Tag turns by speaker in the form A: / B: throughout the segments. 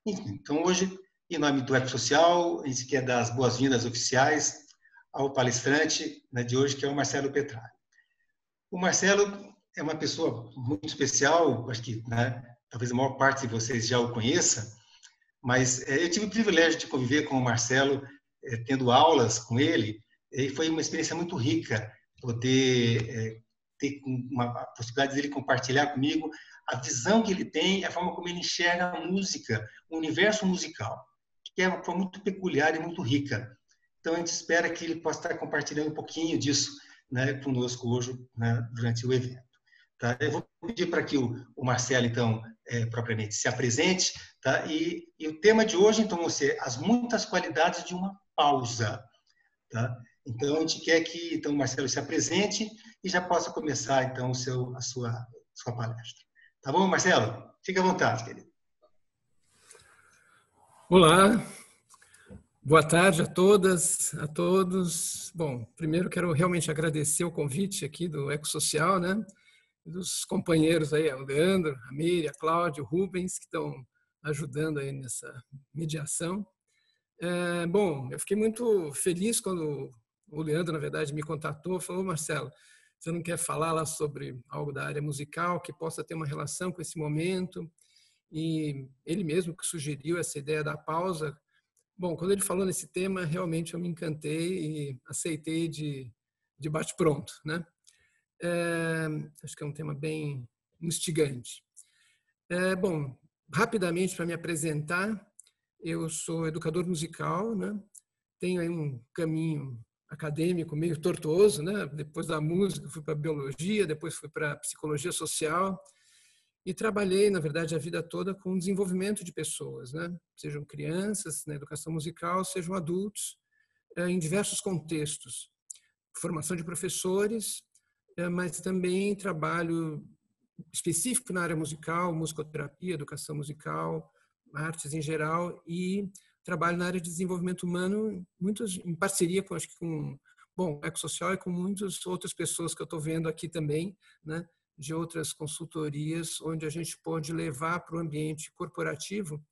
A: Enfim, então hoje, em nome do Ecossocial, a gente quer dar as boas-vindas oficiais ao palestrante, né, de hoje, que é o Marcelo Petralha. O Marcelo é uma pessoa muito especial, acho que, né, talvez a maior parte de vocês já o conheça, mas eu tive o privilégio de conviver com o Marcelo, tendo aulas com ele, e foi uma experiência muito rica poder ter a possibilidade dele compartilhar comigo a visão que ele tem, a forma como ele enxerga a música, o universo musical, que é uma forma muito peculiar e muito rica. Então, a gente espera que ele possa estar compartilhando um pouquinho disso, né, conosco hoje, né, durante o evento. Tá? Eu vou pedir para que o Marcelo, então, propriamente se apresente, tá? E o tema de hoje, então, vai ser as muitas qualidades de uma pausa. Tá? Então, a gente quer que então, o Marcelo se apresente e já possa começar, então, a sua palestra. Tá bom, Marcelo? Fique à vontade, querido.
B: Olá, boa tarde a todas, a todos. Bom, primeiro quero realmente agradecer o convite aqui do Ecossocial, né? Dos companheiros aí, o Leandro, a Miriam, a Cláudia, o Rubens, que estão ajudando aí nessa mediação. Bom, eu fiquei muito feliz quando o Leandro, na verdade, me contatou, falou: Marcelo, você não quer falar lá sobre algo da área musical que possa ter uma relação com esse momento? E ele mesmo que sugeriu essa ideia da pausa. Bom, quando ele falou nesse tema, realmente eu me encantei e aceitei de bate-pronto, né? Acho que é um tema bem instigante. Bom, rapidamente para me apresentar, eu sou educador musical, né? Tenho aí um caminho acadêmico meio tortuoso, né? Depois da música fui para biologia, depois fui para psicologia social e trabalhei, na verdade, a vida toda com desenvolvimento de pessoas, né? Sejam crianças na educação musical, sejam adultos, em diversos contextos. Formação de professores, mas também trabalho específico na área musical, musicoterapia, educação musical, artes em geral, e trabalho na área de desenvolvimento humano, muitos em parceria com, acho que com, bom, o Ecossocial e com muitas outras pessoas que eu estou vendo aqui também, né, de outras consultorias, onde a gente pode levar para o ambiente corporativo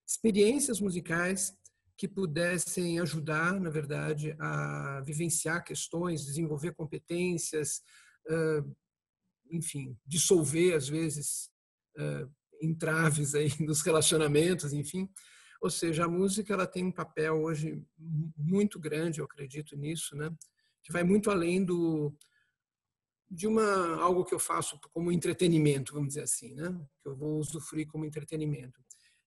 B: experiências musicais que pudessem ajudar, na verdade, a vivenciar questões, desenvolver competências, enfim, dissolver, às vezes, entraves aí nos relacionamentos, enfim. Ou seja, a música ela tem um papel hoje muito grande, eu acredito nisso, né? Que vai muito além de algo que eu faço como entretenimento, vamos dizer assim, né? Que eu vou usufruir como entretenimento.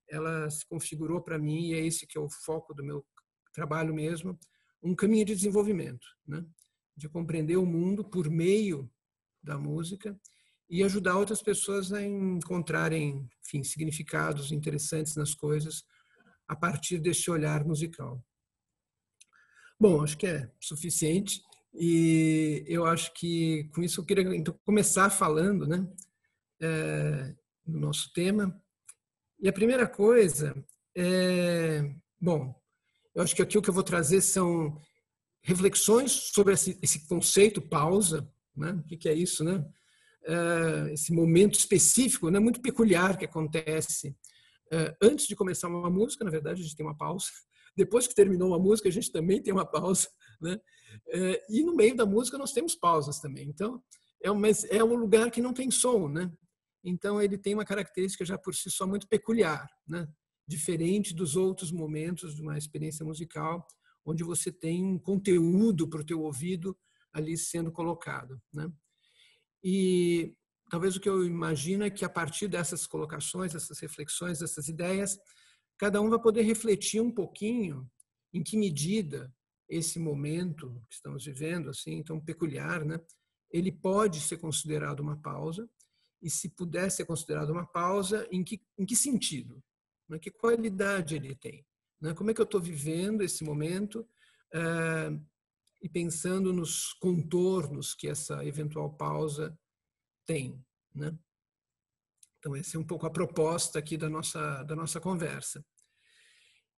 B: Ela se configurou para mim, e é esse que é o foco do meu trabalho mesmo, um caminho de desenvolvimento, né? De compreender o mundo por meio da música e ajudar outras pessoas a encontrarem, enfim, significados interessantes nas coisas a partir desse olhar musical. Bom, acho que é suficiente e eu acho que com isso eu queria então começar falando, né, do nosso tema. E a primeira coisa bom, eu acho que aqui o que eu vou trazer são reflexões sobre esse conceito pausa, né? O que é isso, né? Esse momento específico, né, muito peculiar que acontece antes de começar uma música, na verdade a gente tem uma pausa. Depois que terminou uma música a gente também tem uma pausa, né? E no meio da música nós temos pausas também. Então é um lugar que não tem som, né? Então ele tem uma característica já por si só muito peculiar, né? Diferente dos outros momentos de uma experiência musical, onde você tem um conteúdo para o teu ouvido ali sendo colocado, né? E talvez o que eu imagino é que a partir dessas colocações, dessas reflexões, dessas ideias, cada um vai poder refletir um pouquinho em que medida esse momento que estamos vivendo, assim, tão peculiar, né? Ele pode ser considerado uma pausa, e se puder ser considerado uma pausa, em que sentido? Né? Que qualidade ele tem? Né? Como é que eu estou vivendo esse momento e pensando nos contornos que essa eventual pausa tem, né? Então, essa é um pouco a proposta aqui da nossa conversa.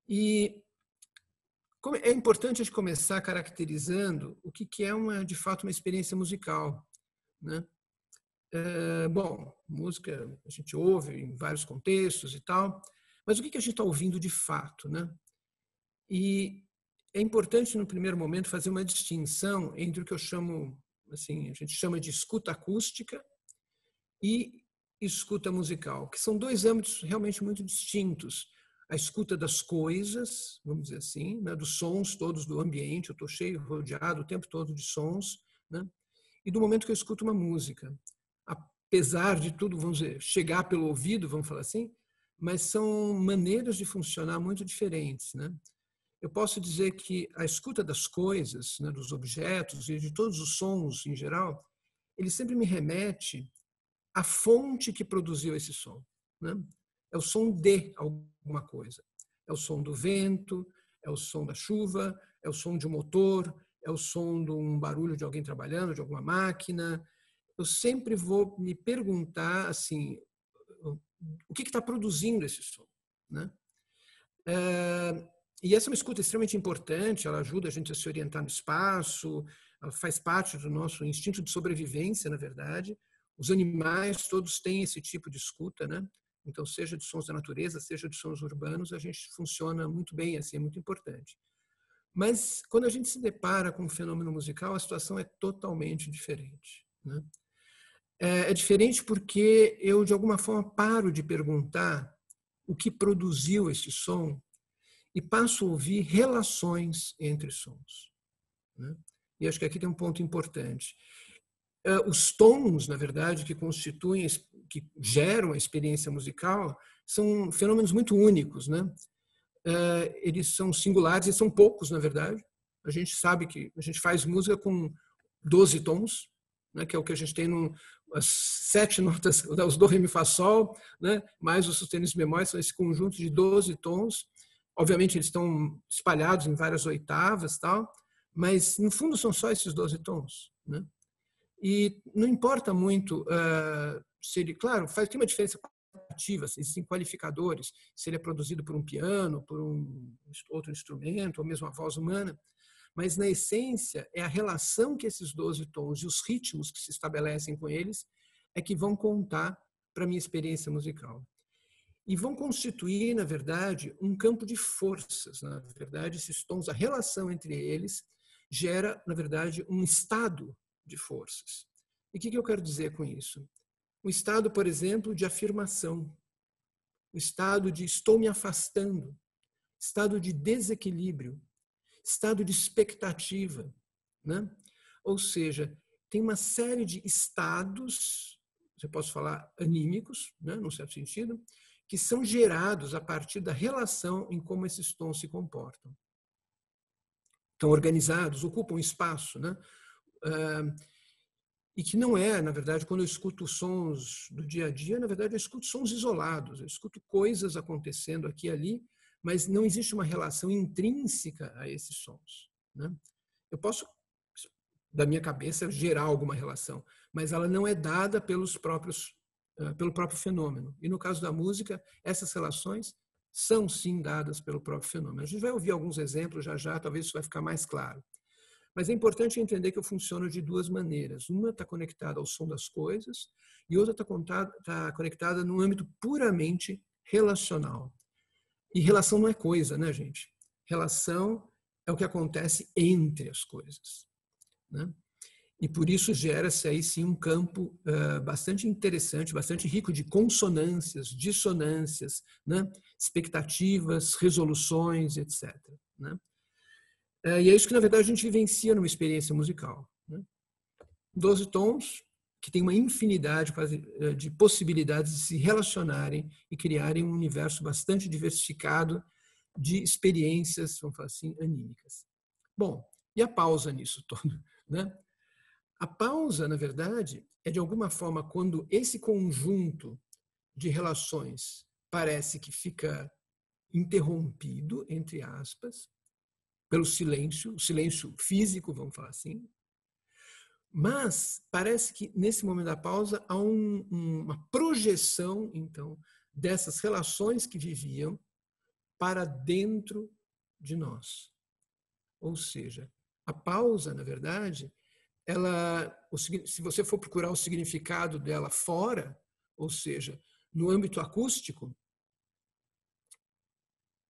B: E é importante a gente começar caracterizando o que é de fato uma experiência musical, né? Bom, música a gente ouve em vários contextos e tal, Mas o que a gente está ouvindo de fato, né? E é importante, no primeiro momento, fazer uma distinção entre o que eu chamo, assim, a gente chama de escuta acústica e escuta musical, que são dois âmbitos realmente muito distintos. A escuta das coisas, vamos dizer assim, né, dos sons todos do ambiente, eu estou cheio, rodeado o tempo todo de sons, né, e do momento que eu escuto uma música. Apesar de tudo, vamos dizer, chegar pelo ouvido, vamos falar assim, mas são maneiras de funcionar muito diferentes, né? Eu posso dizer que a escuta das coisas, né, dos objetos e de todos os sons em geral, ele sempre me remete à fonte que produziu esse som, né? É o som de alguma coisa. É o som do vento, é o som da chuva, é o som de um motor, é o som de um barulho de alguém trabalhando, de alguma máquina. Eu sempre vou me perguntar assim, o que está produzindo esse som, né? E essa é uma escuta extremamente importante, ela ajuda a gente a se orientar no espaço, ela faz parte do nosso instinto de sobrevivência, na verdade. Os animais todos têm esse tipo de escuta, né? Então, seja de sons da natureza, seja de sons urbanos, a gente funciona muito bem, assim, é muito importante. Mas, quando a gente se depara com um fenômeno musical, a situação é totalmente diferente, né? É diferente porque eu, de alguma forma, paro de perguntar o que produziu esse som e passo a ouvir relações entre sons, né? E acho que aqui tem um ponto importante. Os tons, na verdade, que constituem, que geram a experiência musical, são fenômenos muito únicos, né? Eles são singulares e são poucos, na verdade. A gente sabe que a gente faz música com 12 tons, né, que é o que a gente tem as 7 notas, os do, ré, mi, fá, sol, né, mais os sustenidos bemóis, são esse conjunto de 12 tons. Obviamente, eles estão espalhados em várias oitavas, tal, mas, no fundo, são só esses 12 tons, né? E não importa muito se ele, claro, tem uma diferença qualitativa, existem qualificadores, se ele é produzido por um piano, por um outro instrumento, ou mesmo a voz humana, mas, na essência, é a relação que esses 12 tons e os ritmos que se estabelecem com eles é que vão contar para a minha experiência musical. E vão constituir, na verdade, um campo de forças. Na verdade, esses tons, a relação entre eles gera, na verdade, um estado de forças. E o que eu quero dizer com isso? O estado, por exemplo, de afirmação, o estado de estou me afastando, estado de desequilíbrio, estado de expectativa, né? Ou seja, tem uma série de estados, eu posso falar anímicos, né, num certo sentido, que são gerados a partir da relação em como esses tons se comportam. Estão organizados, ocupam espaço, né? E que não é, na verdade, quando eu escuto sons do dia a dia, na verdade, eu escuto sons isolados, eu escuto coisas acontecendo aqui e ali, mas não existe uma relação intrínseca a esses sons, né? Eu posso, da minha cabeça, gerar alguma relação, mas ela não é dada pelo próprio fenômeno. E no caso da música, essas relações são sim dadas pelo próprio fenômeno. A gente vai ouvir alguns exemplos já, talvez isso vai ficar mais claro. Mas é importante entender que eu funciono de duas maneiras. Uma está conectada ao som das coisas e outra está conectada num âmbito puramente relacional. E relação não é coisa, né, gente? Relação é o que acontece entre as coisas, né? E por isso gera-se aí sim um campo bastante interessante, bastante rico de consonâncias, dissonâncias, né? Expectativas, resoluções, etc., né? E é isso que, na verdade, a gente vivencia numa experiência musical, né? 12 tons que tem uma infinidade de possibilidades de se relacionarem e criarem um universo bastante diversificado de experiências, vamos falar assim, anímicas. Bom, e a pausa nisso todo, né? A pausa, na verdade, é de alguma forma quando esse conjunto de relações parece que fica interrompido, entre aspas, pelo silêncio, o silêncio físico, vamos falar assim. Mas parece que nesse momento da pausa há uma projeção, então, dessas relações que viviam para dentro de nós. Ou seja, a pausa, na verdade, se você for procurar o significado dela fora, ou seja, no âmbito acústico,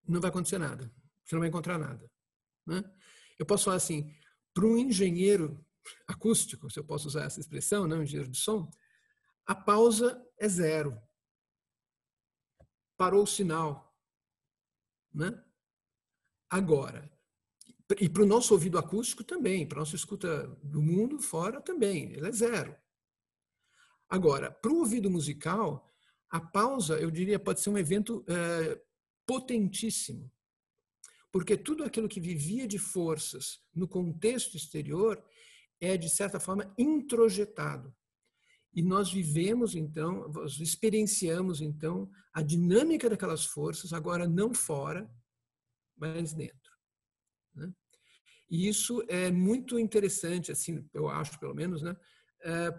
B: não vai acontecer nada. Você não vai encontrar nada, né? Eu posso falar assim, para um engenheiro acústico, se eu posso usar essa expressão, né, um engenheiro de som, a pausa é zero. Parou o sinal, né? Agora, e para o nosso ouvido acústico também, para a nossa escuta do mundo fora também, ele é zero. Agora, para o ouvido musical, a pausa, eu diria, pode ser um evento potentíssimo, porque tudo aquilo que vivia de forças no contexto exterior é, de certa forma, introjetado. E nós vivemos, então, nós experienciamos, então, a dinâmica daquelas forças, agora não fora, mas dentro, né? E isso é muito interessante, assim, eu acho, pelo menos, né?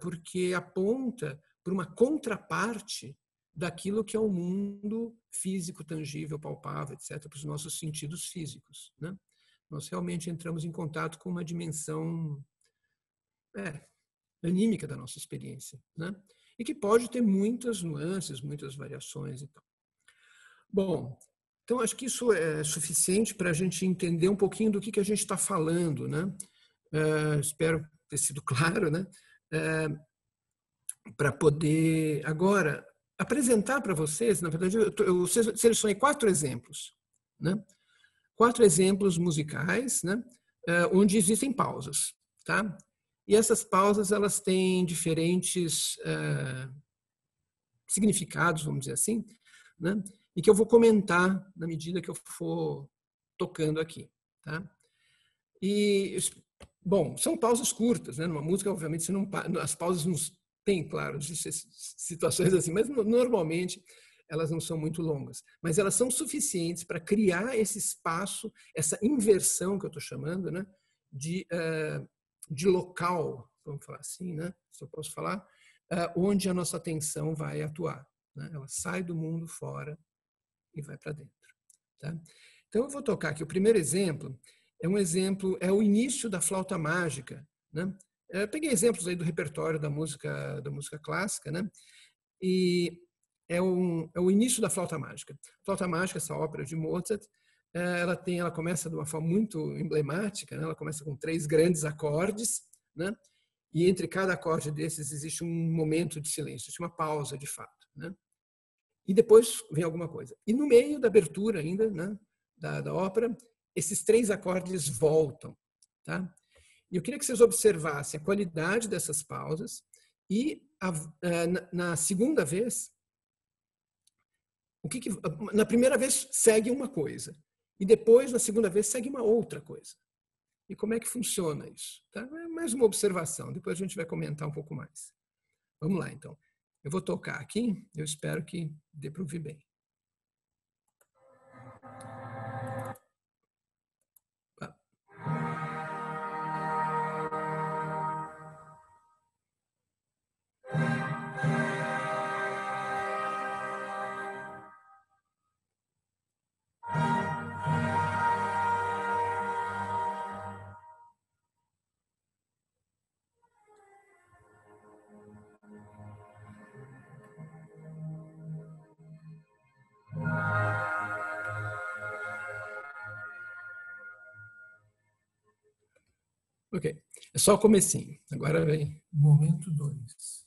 B: Porque aponta para uma contraparte daquilo que é o mundo físico, tangível, palpável, etc., para os nossos sentidos físicos, né? Nós realmente entramos em contato com uma dimensão anímica da nossa experiência, né? E que pode ter muitas nuances, muitas variações e tal. Bom, então acho que isso é suficiente para a gente entender um pouquinho do que a gente está falando, né? Espero ter sido claro, né? Para poder agora apresentar para vocês, na verdade, eu selecionei 4 exemplos, né? 4 exemplos musicais, né? Onde existem pausas, tá? E essas pausas, elas têm diferentes significados, vamos dizer assim, né? E que eu vou comentar na medida que eu for tocando aqui, tá? E, bom, são pausas curtas, né? Numa música, obviamente, você não, as pausas não tem, claro, situações assim, mas normalmente elas não são muito longas. Mas elas são suficientes para criar esse espaço, essa inversão que eu estou chamando, né? De local, vamos falar assim, né? Se eu posso falar, onde a nossa atenção vai atuar, né? Ela sai do mundo fora e vai para dentro, tá? Então eu vou tocar aqui. O primeiro exemplo é o início da flauta mágica, né? Eu peguei exemplos aí do repertório da música clássica, né? E é o início da flauta mágica. A flauta mágica, essa ópera de Mozart, ela começa de uma forma muito emblemática, né? Ela começa com 3 grandes acordes, né? E entre cada acorde desses existe um momento de silêncio, existe uma pausa de fato, né? E depois vem alguma coisa. E no meio da abertura ainda, né, da ópera, esses 3 acordes voltam, tá? E eu queria que vocês observassem a qualidade dessas pausas e na segunda vez, na primeira vez segue uma coisa e depois na segunda vez segue uma outra coisa. E como é que funciona isso? Tá? É mais uma observação, depois a gente vai comentar um pouco mais. Vamos lá, então. Eu vou tocar aqui, eu espero que dê para ouvir bem. Ok, é só o comecinho. Agora vem momento 2.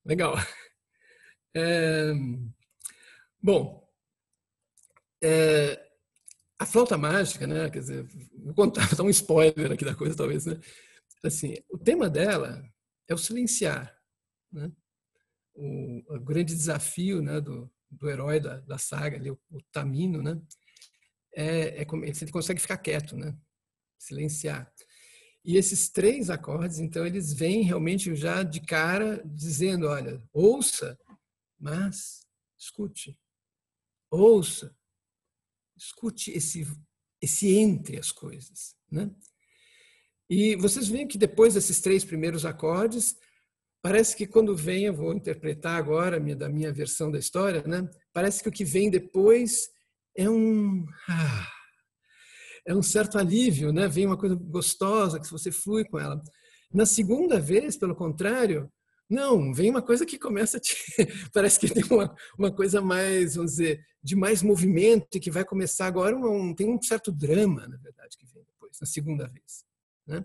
B: Legal. É, bom, a flauta mágica, né? Quer dizer, vou contar, dar um spoiler aqui da coisa, talvez, né? Assim, o tema dela é o silenciar, né? O grande desafio, né, do herói da saga, ali, o Tamino, né? Como se ele consegue ficar quieto, né? Silenciar. E esses 3 acordes, então, eles vêm realmente já de cara dizendo, olha, ouça, mas escute. Ouça, escute esse entre as coisas, né? E vocês veem que depois desses 3 primeiros acordes, parece que quando vem, eu vou interpretar agora da minha versão da história, né? Parece que o que vem depois é é um certo alívio, né? Vem uma coisa gostosa que você flui com ela. Na segunda vez, pelo contrário, não, vem uma coisa que começa a te... Parece que tem uma coisa mais, vamos dizer, de mais movimento e que vai começar agora, tem um certo drama, na verdade, que vem depois, na segunda vez, né?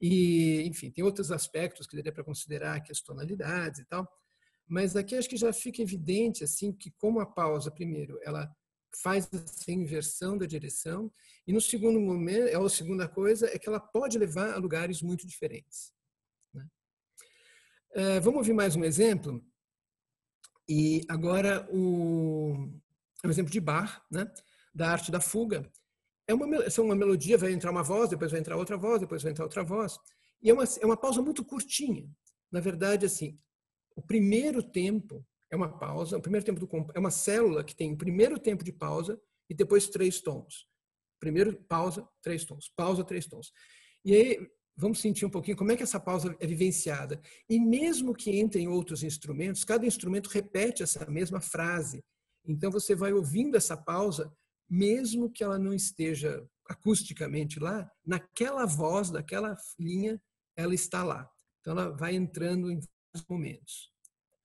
B: E, enfim, tem outros aspectos que daria para considerar, que as tonalidades e tal, mas aqui acho que já fica evidente assim que como a pausa, primeiro, ela faz essa inversão da direção e no segundo momento, a segunda coisa é que ela pode levar a lugares muito diferentes, né? Vamos ouvir mais um exemplo? E agora é um exemplo de Bach, né? Da arte da fuga. É uma melodia, vai entrar uma voz, depois vai entrar outra voz, depois vai entrar outra voz. E é uma pausa muito curtinha. Na verdade, assim, o primeiro tempo é uma pausa, o primeiro tempo é uma célula que tem o primeiro tempo de pausa e depois 3 tons. Primeiro, pausa, 3 tons. Pausa, 3 tons. E aí, vamos sentir um pouquinho como é que essa pausa é vivenciada. E mesmo que entrem outros instrumentos, cada instrumento repete essa mesma frase. Então, você vai ouvindo essa pausa, mesmo que ela não esteja acusticamente lá, naquela voz, daquela linha, ela está lá. Então, ela vai entrando em vários momentos.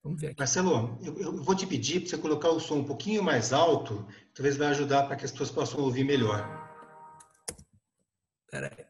B: Vamos ver aqui.
A: Marcelo, eu vou te pedir para você colocar o som um pouquinho mais alto, talvez vai ajudar para que as pessoas possam ouvir melhor.
B: Espera aí.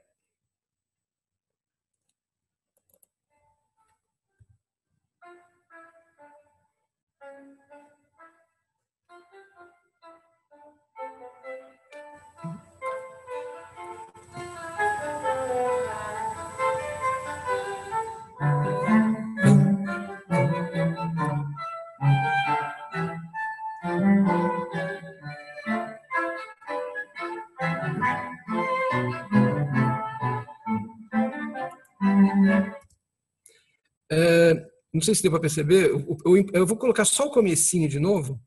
B: Não sei se deu para perceber, eu vou colocar só o comecinho de novo.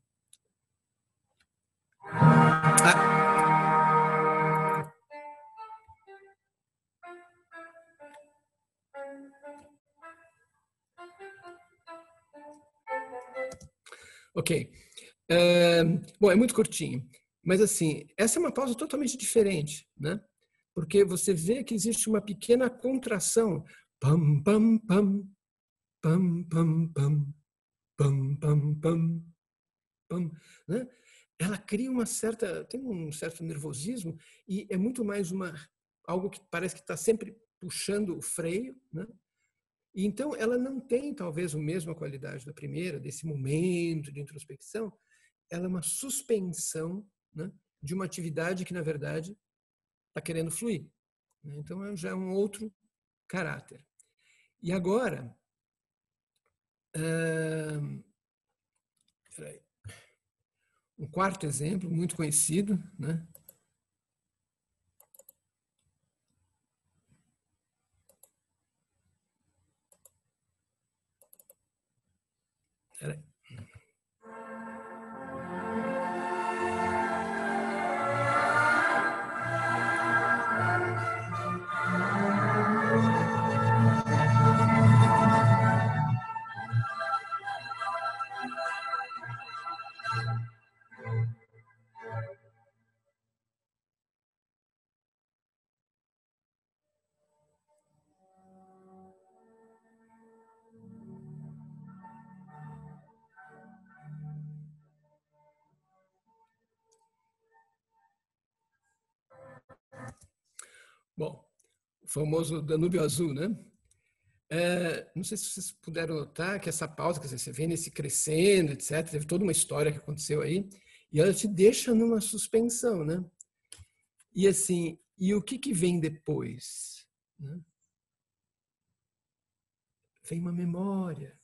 B: Ok. Bom, é muito curtinho. Mas, assim, essa é uma pausa totalmente diferente, né? Porque você vê que existe uma pequena contração. Pam, pam, pam, pam, pam, pam, pam, pam, pam, pam, né? Ela cria tem um certo nervosismo e é muito mais algo que parece que está sempre puxando o freio, né? E então ela não tem talvez a mesma qualidade da primeira, desse momento de introspecção. Ela é uma suspensão, né, de uma atividade que na verdade está querendo fluir, né? Então já é um outro caráter. E agora, um quarto exemplo muito conhecido, né? Peraí. Bom, o famoso Danúbio Azul, né? Não sei se vocês puderam notar que essa pausa, quer dizer, você vê nesse crescendo, etc., teve toda uma história que aconteceu aí, e ela te deixa numa suspensão, né? E assim, e o que vem depois? Né? Vem uma memória.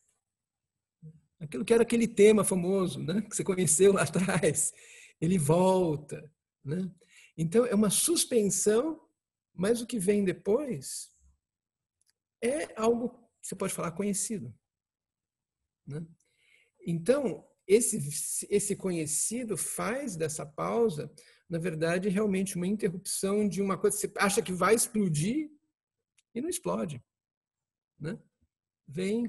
B: Aquilo que era aquele tema famoso, né? Que você conheceu lá atrás, ele volta, né? Então, é uma suspensão, mas o que vem depois é algo, você pode falar, conhecido. Né? Então, esse conhecido faz dessa pausa, na verdade, realmente uma interrupção de uma coisa que você acha que vai explodir e não explode. Né?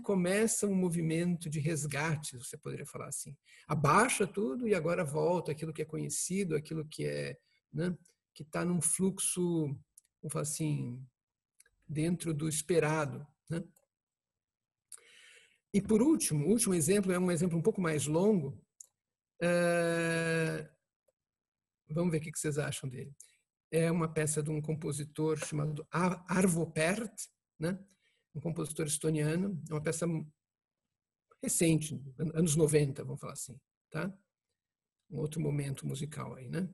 B: Começa um movimento de resgate, você poderia falar assim. Abaixa tudo e agora volta aquilo que é conhecido, aquilo que é, né, que está num fluxo, vamos falar assim, dentro do esperado. Né? E por último, o último exemplo é um exemplo um pouco mais longo. Vamos ver o que vocês acham dele. É uma peça de um compositor chamado Arvo Pärt, né? Um compositor estoniano. É uma peça recente, anos 90, vamos falar assim. Tá? Um outro momento musical aí, né?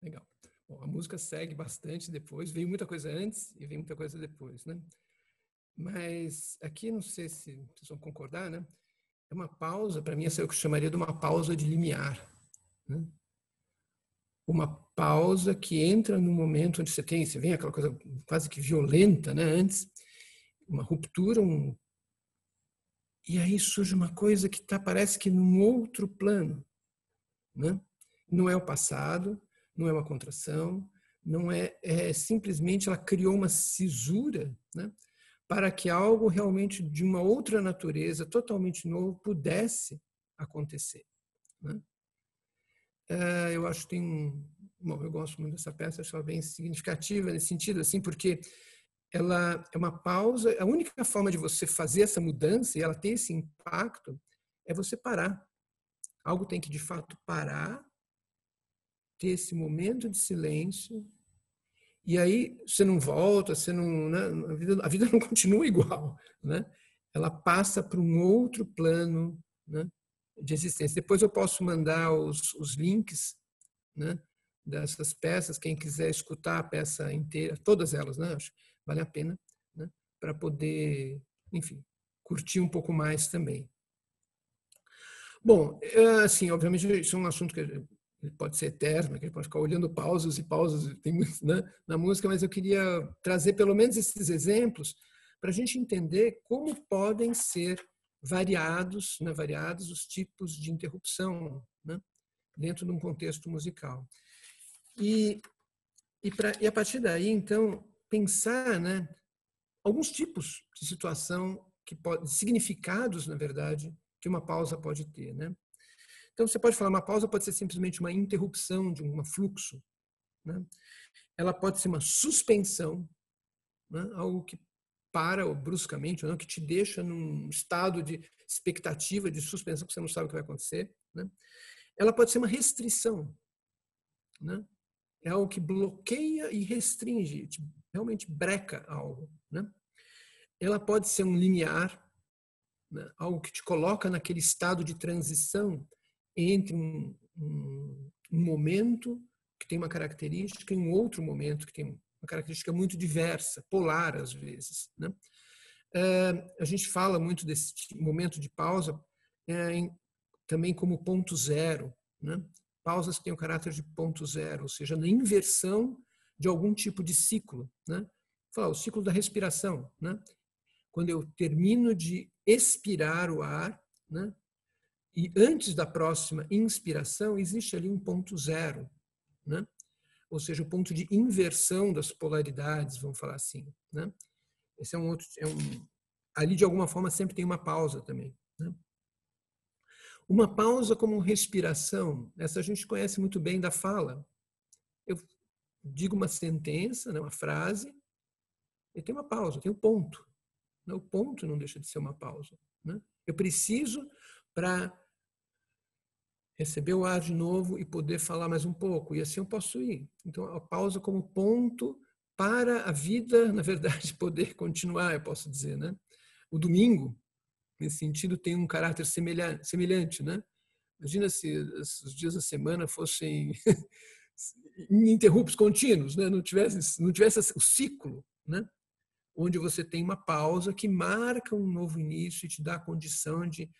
B: Legal. Bom, a música segue bastante depois, veio muita coisa antes e veio muita coisa depois, né? Mas aqui, não sei se vocês vão concordar, né? É uma pausa, para mim, essa é o que eu chamaria de uma pausa de limiar. Né? Uma pausa que entra no momento onde você vem aquela coisa quase que violenta, né? Antes, uma ruptura, e aí surge uma coisa que parece que num outro plano. Né? Não é o passado, não é uma contração, não é simplesmente ela criou uma cisura, né, para que algo realmente de uma outra natureza, totalmente novo, pudesse acontecer. Né? Eu acho que bom, eu gosto muito dessa peça, acho ela bem significativa nesse sentido, assim, porque ela é uma pausa, a única forma de você fazer essa mudança e ela ter esse impacto é você parar. Algo tem que, de fato, parar, ter esse momento de silêncio, e aí você não volta, você não, né? A vida não continua igual, né? Ela passa para um outro plano, né, de existência. Depois eu posso mandar os links, né, dessas peças, quem quiser escutar a peça inteira, todas elas, né? Acho que vale a pena, né, para poder, enfim, curtir um pouco mais também. Bom, assim, obviamente isso é um assunto que pode ser eterno, que a gente pode ficar olhando pausas e pausas, tem muito, né, na música, mas eu queria trazer pelo menos esses exemplos para a gente entender como podem ser variados, né, variados os tipos de interrupção, né, dentro de um contexto musical. E a partir daí, então, pensar, né, alguns tipos de situação, significados, na verdade, que uma pausa pode ter. Né? Então, você pode falar, uma pausa pode ser simplesmente uma interrupção de um fluxo. Né? Ela pode ser uma suspensão, né? Algo que para bruscamente, ou não, que te deixa num estado de expectativa, de suspensão, que você não sabe o que vai acontecer. Né? Ela pode ser uma restrição. Né? É algo que bloqueia e restringe, realmente breca algo. Né? Ela pode ser um limiar, né? Algo que te coloca naquele estado de transição entre um momento que tem uma característica e um outro momento que tem uma característica muito diversa, polar às vezes. Né? A gente fala muito desse momento de pausa também como ponto zero. Né? Pausas que têm o caráter de ponto zero, ou seja, na inversão de algum tipo de ciclo. Né? Fala, o ciclo da respiração. Né? Quando eu termino de expirar o ar, né? E antes da próxima inspiração, existe ali um ponto zero. Né? Ou seja, o ponto de inversão das polaridades, vamos falar assim. Né? Esse é um outro... ali, de alguma forma, sempre tem uma pausa também. Né? Uma pausa como respiração, essa a gente conhece muito bem da fala. Eu digo uma sentença, né, uma frase, e tem uma pausa, tem um ponto. O ponto não deixa de ser uma pausa. Né? Eu preciso para receber o ar de novo e poder falar mais um pouco, e assim eu posso ir. Então, a pausa como ponto para a vida, na verdade, poder continuar, eu posso dizer. Né? O domingo, nesse sentido, tem um caráter semelhante. Né? Imagina se os dias da semana fossem ininterruptos, contínuos, né? não tivesse o ciclo, né? Onde você tem uma pausa que marca um novo início e te dá a condição de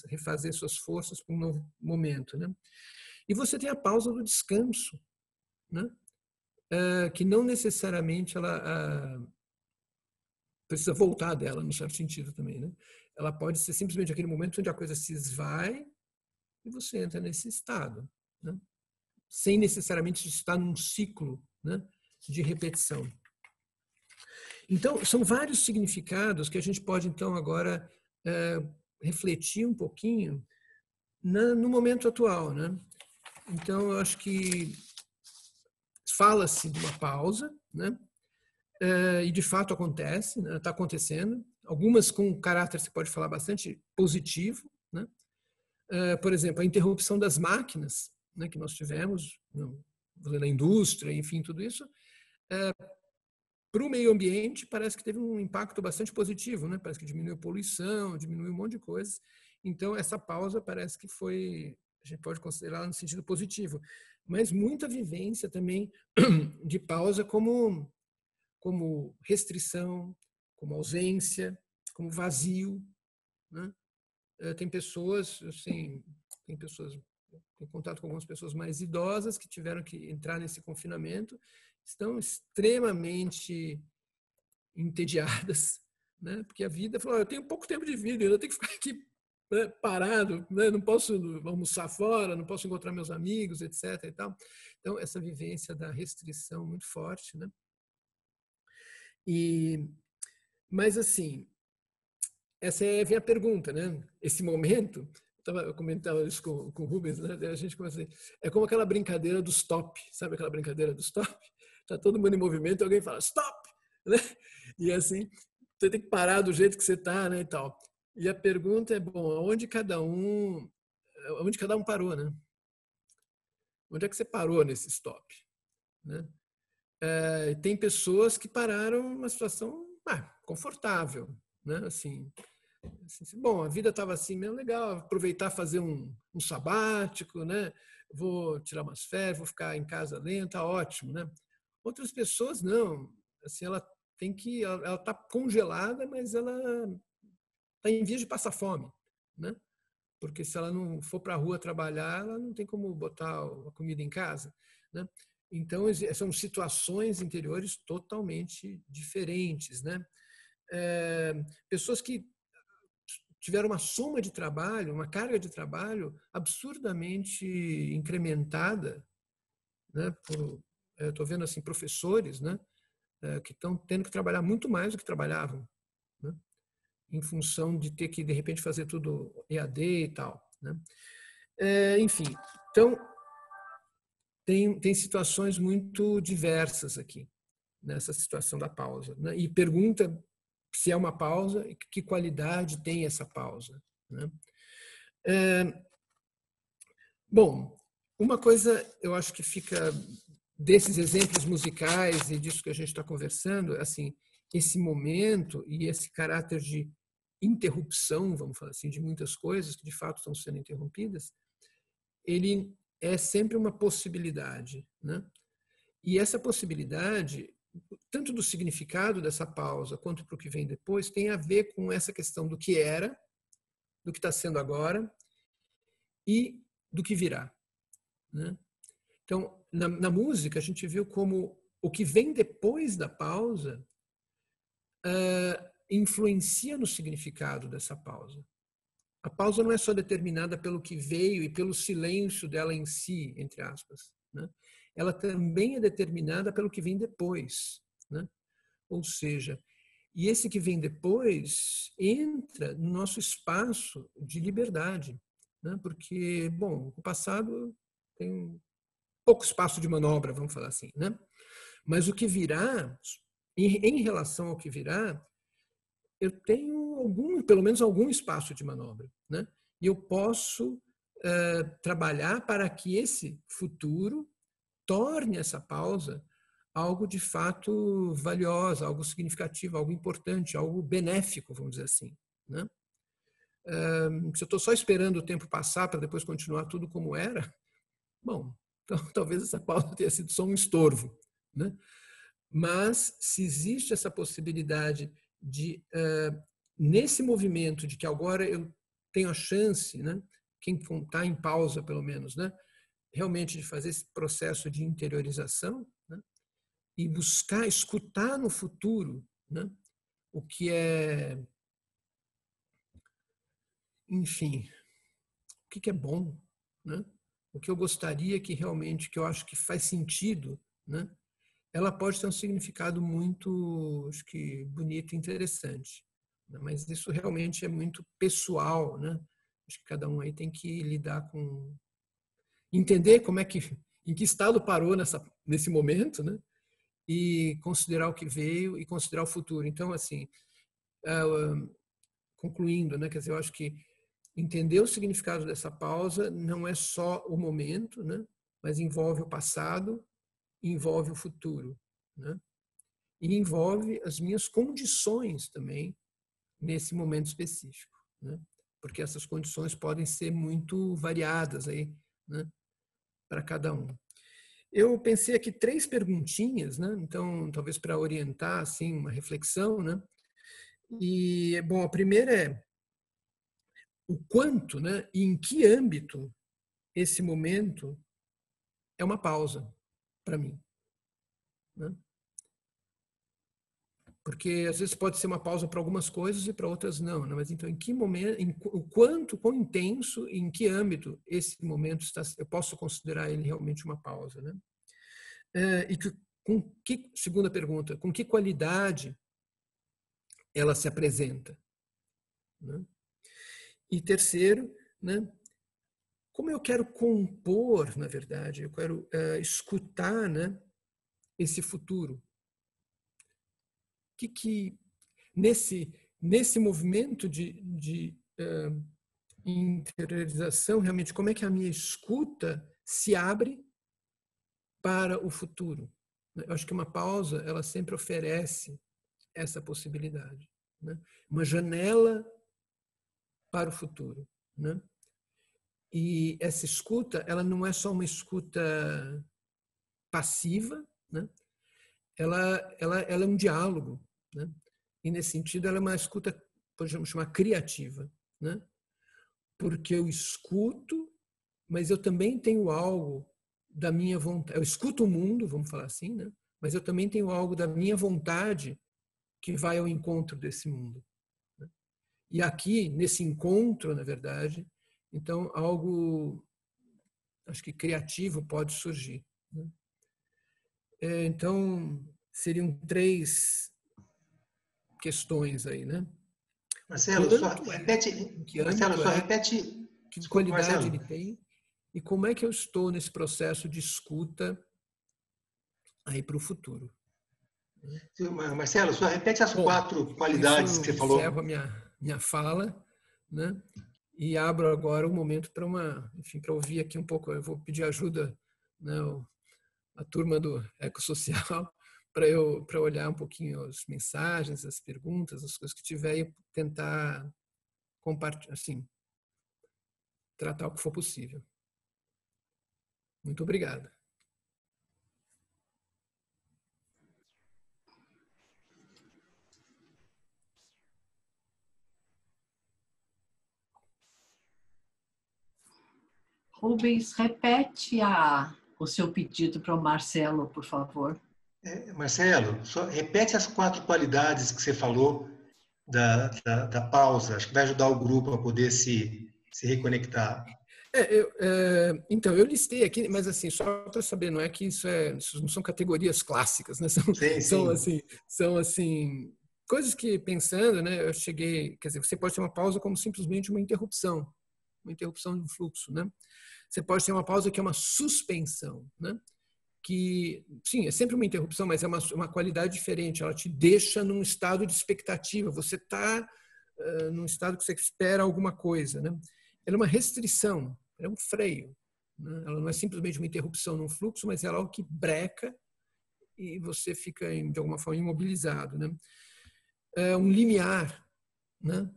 B: refazer suas forças para um novo momento. Né? E você tem a pausa do descanso, né? Que não necessariamente ela precisa voltar dela, no certo sentido também. Né? Ela pode ser simplesmente aquele momento onde a coisa se esvai e você entra nesse estado, né? Sem necessariamente estar num ciclo, né, de repetição. Então, são vários significados que a gente pode, então, agora refletir um pouquinho no momento atual. Né? Então, eu acho que fala-se de uma pausa, né? E de fato acontece, né? Está acontecendo. Algumas com caráter, você pode falar, bastante positivo. Né? Por exemplo, a interrupção das máquinas, né, que nós tivemos na indústria, enfim, tudo isso. Para o meio ambiente, parece que teve um impacto bastante positivo, né? Parece que diminuiu a poluição, diminuiu um monte de coisas. Então, essa pausa parece que foi, a gente pode considerar no sentido positivo. Mas muita vivência também de pausa como restrição, como ausência, como vazio. Né? Tem pessoas, assim, tenho contato com algumas pessoas mais idosas que tiveram que entrar nesse confinamento, estão extremamente entediadas, né? Porque a vida falou, eu tenho pouco tempo de vida, eu tenho que ficar aqui, né, parado, né? Não posso almoçar fora, não posso encontrar meus amigos, etc. E tal. Então, essa vivência da restrição muito forte. Né? Mas, assim, essa é a minha pergunta. Né? Esse momento, eu comentava isso com o Rubens, né? A gente começa a dizer, é como aquela brincadeira do stop, sabe aquela brincadeira do stop? Está todo mundo em movimento, alguém fala stop, né? E assim, você tem que parar do jeito que você está, né, e tal. E a pergunta é, bom, onde cada um parou, né? Onde é que você parou nesse stop? Né? Tem pessoas que pararam numa situação confortável, né? Assim, bom, a vida estava assim mesmo, legal, aproveitar, fazer um sabático, né? Vou tirar umas férias, vou ficar em casa lendo, tá ótimo, né? Outras pessoas não, assim, ela está congelada, mas ela está em vias de passar fome, né? Porque se ela não for para a rua trabalhar, ela não tem como botar a comida em casa, né? Então, são situações interiores totalmente diferentes, né? Pessoas que tiveram uma soma de trabalho, uma carga de trabalho absurdamente incrementada, né, por, eu estou vendo assim, professores, né, que estão tendo que trabalhar muito mais do que trabalhavam, né, em função de ter que, de repente, fazer tudo EAD e tal, né. Enfim, então, tem situações muito diversas aqui, nessa situação da pausa, né? E pergunta se é uma pausa e que qualidade tem essa pausa, né? Bom, uma coisa eu acho que fica desses exemplos musicais e disso que a gente está conversando, assim, esse momento e esse caráter de interrupção, vamos falar assim, de muitas coisas que de fato estão sendo interrompidas, ele é sempre uma possibilidade, né? E essa possibilidade, tanto do significado dessa pausa quanto para o que vem depois, tem a ver com essa questão do que era, do que está sendo agora e do que virá, né? Então, na música, a gente viu como o que vem depois da pausa influencia no significado dessa pausa. A pausa não é só determinada pelo que veio e pelo silêncio dela em si, entre aspas, né? Ela também é determinada pelo que vem depois, né? Ou seja, e esse que vem depois entra no nosso espaço de liberdade, né? Porque, bom, o passado tem pouco espaço de manobra, vamos falar assim, né? Mas o que virá, em relação ao que virá, eu tenho pelo menos algum espaço de manobra, né? E eu posso trabalhar para que esse futuro torne essa pausa algo de fato valiosa, algo significativo, algo importante, algo benéfico, vamos dizer assim, né? Se eu estou só esperando o tempo passar para depois continuar tudo como era, bom, então, talvez essa pausa tenha sido só um estorvo, né? Mas se existe essa possibilidade de, nesse movimento de que agora eu tenho a chance, né, quem está em pausa pelo menos, né, realmente de fazer esse processo de interiorização, né, e buscar escutar no futuro, né, o que é, enfim, o que é bom, né, o que eu gostaria que realmente, que eu acho que faz sentido, né, ela pode ter um significado muito, acho que, bonito e interessante. Mas isso realmente é muito pessoal, né? Acho que cada um aí tem que lidar com... Entender como é que... em que estado parou nesse momento, né? E considerar o que veio e considerar o futuro. Então, assim, concluindo, né? Quer dizer, eu acho que entender o significado dessa pausa não é só o momento, né? Mas envolve o passado, envolve o futuro, né? E envolve as minhas condições também nesse momento específico, né? Porque essas condições podem ser muito variadas aí, né, para cada um. Eu pensei aqui 3 perguntinhas, né? Então, talvez para orientar assim uma reflexão, né? E bom, a primeira é o quanto, né, e em que âmbito esse momento é uma pausa para mim, né? Porque às vezes pode ser uma pausa para algumas coisas e para outras não, né? Mas então em que momento, o quanto, quão intenso, em que âmbito esse momento está, eu posso considerar ele realmente uma pausa, né? E com que, segunda pergunta, com que qualidade ela se apresenta, né? E terceiro, né? Como eu quero compor, na verdade, eu quero escutar, né, esse futuro. Que nesse movimento de interiorização, realmente, como é que a minha escuta se abre para o futuro? Eu acho que uma pausa, ela sempre oferece essa possibilidade, né? Uma janela para o futuro, né? E essa escuta, ela não é só uma escuta passiva, né? Ela é um diálogo, né? E nesse sentido, ela é uma escuta, podemos chamar, criativa, né? Porque eu escuto, mas eu também tenho algo da minha vontade. Eu escuto o mundo, vamos falar assim, né? Mas eu também tenho algo da minha vontade que vai ao encontro desse mundo, né? E aqui, nesse encontro, na verdade, então, algo, acho que criativo pode surgir, né? Então, seriam 3 questões aí, né?
A: Marcelo, só
B: Quanto é?
A: repete.
B: Em que
A: Marcelo,
B: âmbito
A: só
B: é?
A: repete.
B: Que
A: Desculpa,
B: qualidade
A: Marcelo.
B: ele tem? E como é que eu estou nesse processo de escuta aí para o futuro?
A: Marcelo, só repete as
B: Bom,
A: 4
B: com isso
A: qualidades que
B: eu
A: você
B: encerro a
A: falou.
B: minha fala, né? E abro agora um momento para enfim, para ouvir aqui um pouco. Eu vou pedir ajuda, né, a turma do Ecossocial para olhar um pouquinho as mensagens, as perguntas, as coisas que tiver e tentar compartilhar, assim, tratar o que for possível. Muito obrigado.
C: Rubens, repete o seu pedido para o Marcelo, por favor.
A: Marcelo, só repete as 4 qualidades que você falou da pausa. Acho que vai ajudar o grupo a poder se reconectar.
B: Então, eu listei aqui, mas assim, só para saber, não é que isso não são categorias clássicas, né?
A: Sim, sim.
B: São assim, coisas que pensando, né? Eu cheguei, quer dizer, você pode ter uma pausa como simplesmente uma interrupção do fluxo, né? Você pode ter uma pausa que é uma suspensão, né? Que, sim, é sempre uma interrupção, mas é uma qualidade diferente. Ela te deixa num estado de expectativa. Você está num estado que você espera alguma coisa, né? Ela é uma restrição, é um freio, né? Ela não é simplesmente uma interrupção num fluxo, mas ela é algo que breca e você fica, de alguma forma, imobilizado, né? É um limiar, né?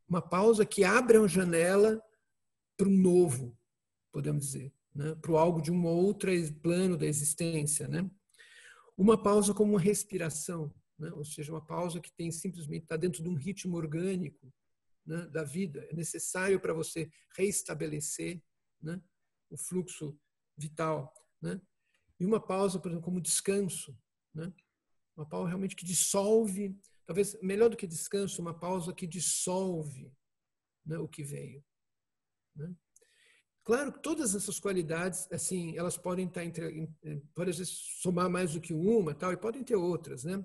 B: Uma pausa que abre uma janela para um novo, podemos dizer, né? Para algo de um outro plano da existência, né? Uma pausa como uma respiração, né? Ou seja, uma pausa que tem simplesmente está dentro de um ritmo orgânico, né, da vida. É necessário para você reestabelecer, né, o fluxo vital, né? E uma pausa, por exemplo, como descanso, né? Uma pausa realmente que dissolve, talvez melhor do que descanso, uma pausa que dissolve, né, o que veio, né? Claro que todas essas qualidades, assim, elas podem estar podem às vezes somar mais do que uma, tal, e podem ter outras, né?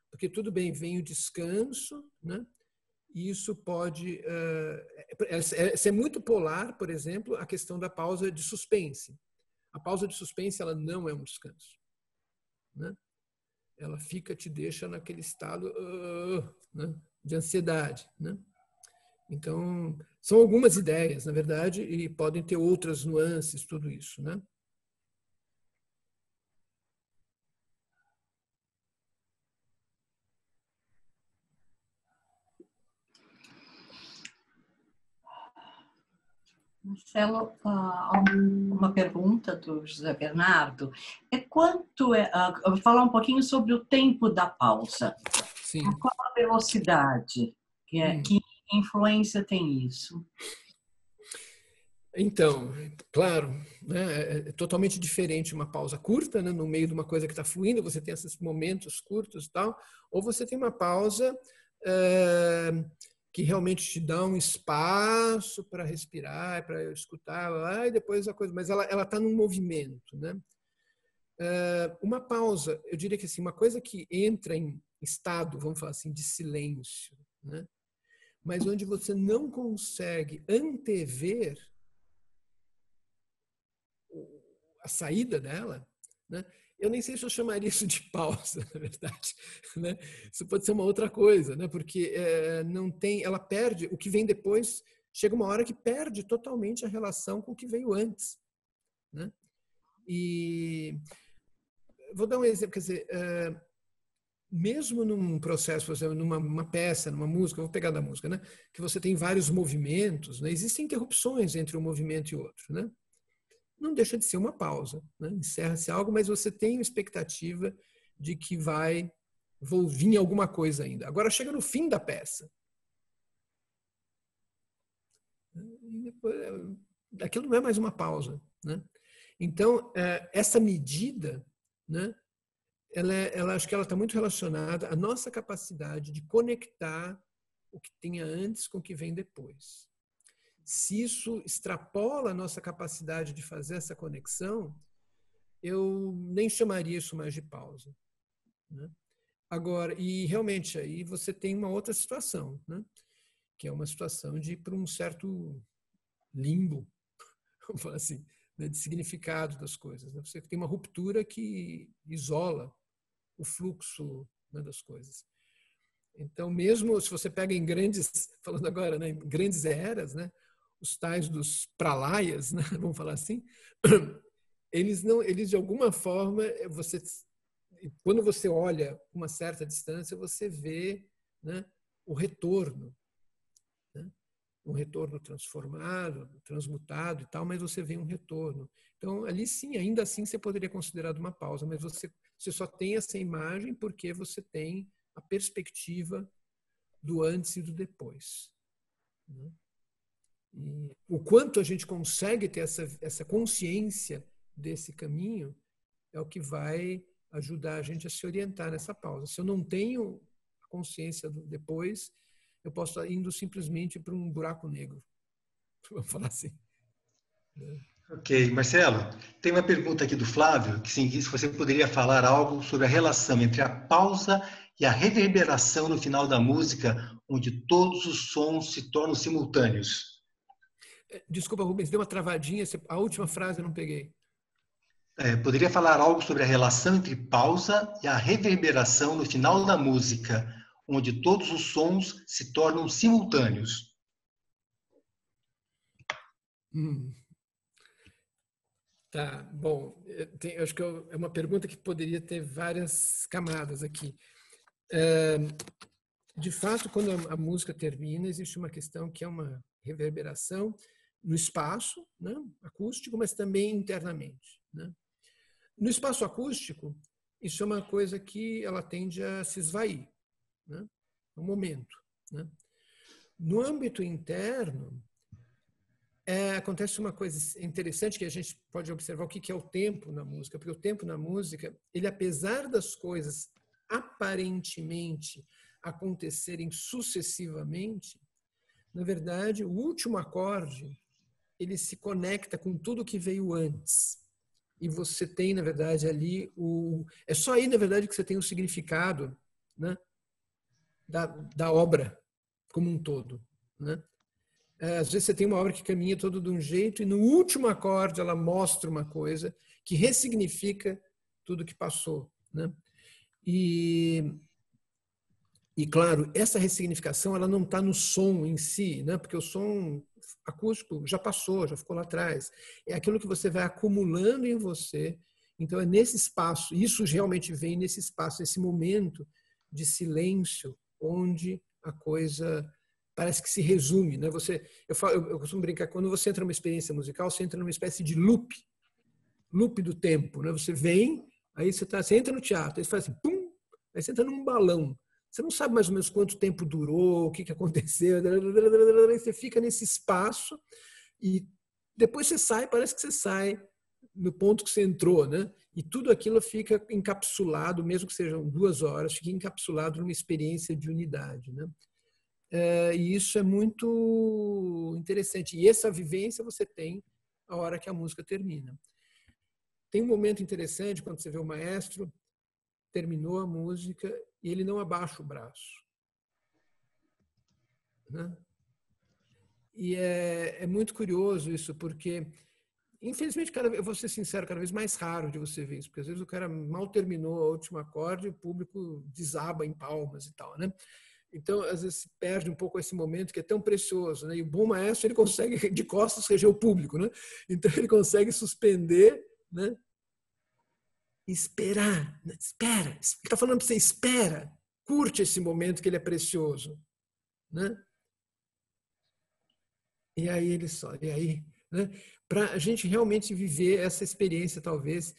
B: Porque tudo bem, vem o descanso, né? E isso pode ser muito polar, por exemplo, a questão da pausa de suspense. A pausa de suspense, ela não é um descanso, né? Ela te deixa naquele estado né, de ansiedade, né? Então, são algumas ideias, na verdade, e podem ter outras nuances, tudo isso, né?
C: Marcelo, uma pergunta do José Bernardo. Eu vou falar um pouquinho sobre o tempo da pausa.
B: Sim.
C: Qual a velocidade? Que influência tem isso?
B: Então, claro, né, é totalmente diferente uma pausa curta, né, no meio de uma coisa que está fluindo, você tem esses momentos curtos e tal, ou você tem uma pausa que realmente te dá um espaço para respirar, para escutar, e depois a coisa, mas ela está num movimento, né? Uma pausa, eu diria que assim, uma coisa que entra em estado, vamos falar assim, de silêncio, né? Mas onde você não consegue antever a saída dela, né? Eu nem sei se eu chamaria isso de pausa, na verdade, né? Isso pode ser uma outra coisa, né? Porque não tem, ela perde o que vem depois. Chega uma hora que perde totalmente a relação com o que veio antes, né? E vou dar um exemplo, quer dizer, mesmo num processo, por exemplo, numa peça, numa música, vou pegar da música, né? Que você tem vários movimentos, né? Existem interrupções entre um movimento e outro, né? Não deixa de ser uma pausa, né? Encerra-se algo, mas você tem uma expectativa de que vai vir alguma coisa ainda. Agora chega no fim da peça. Aquilo não é mais uma pausa, né? Então, essa medida, né? Ela acho que ela está muito relacionada à nossa capacidade de conectar o que tinha antes com o que vem depois. Se isso extrapola a nossa capacidade de fazer essa conexão, eu nem chamaria isso mais de pausa, né? Agora, e realmente aí você tem uma outra situação, né? Que é uma situação de ir para um certo limbo, vamos falar assim, né? De significado das coisas, né? Você tem uma ruptura que isola o fluxo, né, das coisas. Então, mesmo se você pega em grandes, falando agora, né, em grandes eras, né, os tais dos pralayas, né, vamos falar assim, eles de alguma forma, quando você olha uma certa distância, você vê, né, o retorno, né, um retorno transformado, transmutado e tal, mas você vê um retorno. Então, ali sim, ainda assim, você poderia considerar uma pausa, mas você só tem essa imagem porque você tem a perspectiva do antes e do depois, né? E o quanto a gente consegue ter essa consciência desse caminho é o que vai ajudar a gente a se orientar nessa pausa. Se eu não tenho a consciência do depois, eu posso estar indo simplesmente para um buraco negro, vamos falar assim.
A: Ok, Marcelo, tem uma pergunta aqui do Flávio, que se você poderia falar algo sobre a relação entre a pausa e a reverberação no final da música, onde todos os sons se tornam simultâneos.
B: Desculpa, Rubens, deu uma travadinha, a última frase eu não peguei.
A: Poderia falar algo sobre a relação entre pausa e a reverberação no final da música, onde todos os sons se tornam simultâneos.
B: Tá, bom, eu acho que é uma pergunta que poderia ter várias camadas aqui. De fato, quando a música termina, existe uma questão que é uma reverberação no espaço, né, acústico, mas também internamente, né? No espaço acústico, isso é uma coisa que ela tende a se esvair, né, no momento, né? No âmbito interno, acontece uma coisa interessante que a gente pode observar o que é o tempo na música, porque o tempo na música, ele, apesar das coisas aparentemente acontecerem sucessivamente, na verdade, o último acorde, ele se conecta com tudo que veio antes. E você tem, na verdade, ali é só aí, na verdade, que você tem o significado, né, da obra como um todo, né? Às vezes você tem uma obra que caminha todo de um jeito e no último acorde ela mostra uma coisa que ressignifica tudo que passou, né? E claro, essa ressignificação ela não está no som em si, né? Porque o som acústico já passou, já ficou lá atrás. É aquilo que você vai acumulando em você. Então é nesse espaço, isso realmente vem nesse espaço, nesse momento de silêncio, onde a coisa parece que se resume, né? Eu costumo brincar, quando você entra numa experiência musical, você entra numa espécie de loop do tempo, né? Você vem, aí você entra no teatro, aí você faz assim, pum, aí você entra num balão. Você não sabe mais ou menos quanto tempo durou, o que aconteceu, aí você fica nesse espaço e depois você sai, parece que você sai no ponto que você entrou, né? E tudo aquilo fica encapsulado, mesmo que sejam 2 horas, fica encapsulado numa experiência de unidade, né? E isso é muito interessante. E essa vivência você tem a hora que a música termina. Tem um momento interessante quando você vê o maestro, terminou a música e ele não abaixa o braço, né? E é muito curioso isso, porque, infelizmente, eu vou ser sincero, cada vez mais raro de você ver isso, porque às vezes o cara mal terminou a última acorde e o público desaba em palmas e tal, né? Então, às vezes, se perde um pouco esse momento que é tão precioso, né? E o bom maestro, ele consegue, de costas, reger o público, né? Então, ele consegue suspender, né? Esperar, né? Espera. Ele está falando para você, espera. Curte esse momento que ele é precioso, né? E aí, né? Para a gente realmente viver essa experiência, talvez,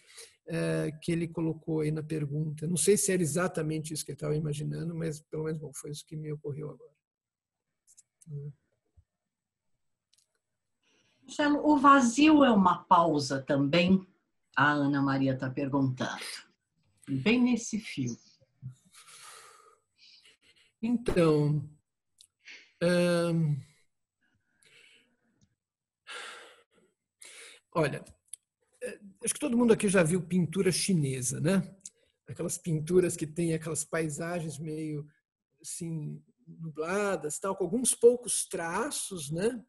B: que ele colocou aí na pergunta. Não sei se era exatamente isso que ele estava imaginando, mas pelo menos bom, foi isso que me ocorreu agora.
C: Marcelo, o vazio é uma pausa também? A Ana Maria está perguntando. Bem nesse fio.
B: Então, Olha, acho que todo mundo aqui já viu pintura chinesa, né? Aquelas pinturas que tem aquelas paisagens meio assim nubladas, tal, com alguns poucos traços, né?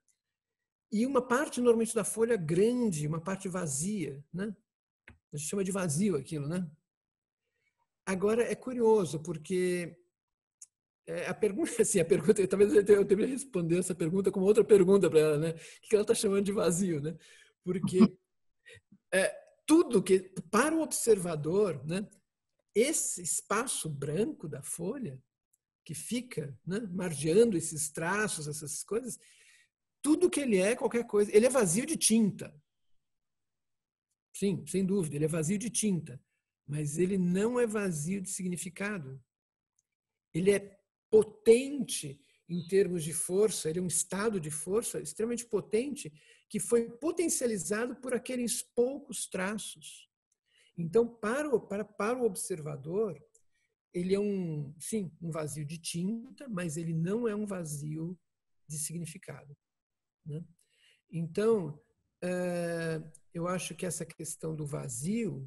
B: E uma parte normalmente da folha grande, uma parte vazia, né? A gente chama de vazio aquilo, né? Agora é curioso porque a pergunta, assim, talvez eu deveria responder essa pergunta com outra pergunta para ela, né? O que ela está chamando de vazio, né? Porque tudo que para o observador, né? Esse espaço branco da folha que fica, né, margeando esses traços, essas coisas, tudo que ele é, qualquer coisa, ele é vazio de tinta. Sim, sem dúvida, ele é vazio de tinta, mas ele não é vazio de significado. Ele é potente em termos de força, ele é um estado de força extremamente potente que foi potencializado por aqueles poucos traços. Então, para o observador, ele é sim, um vazio de tinta, mas ele não é um vazio de significado, né? Então, eu acho que essa questão do vazio,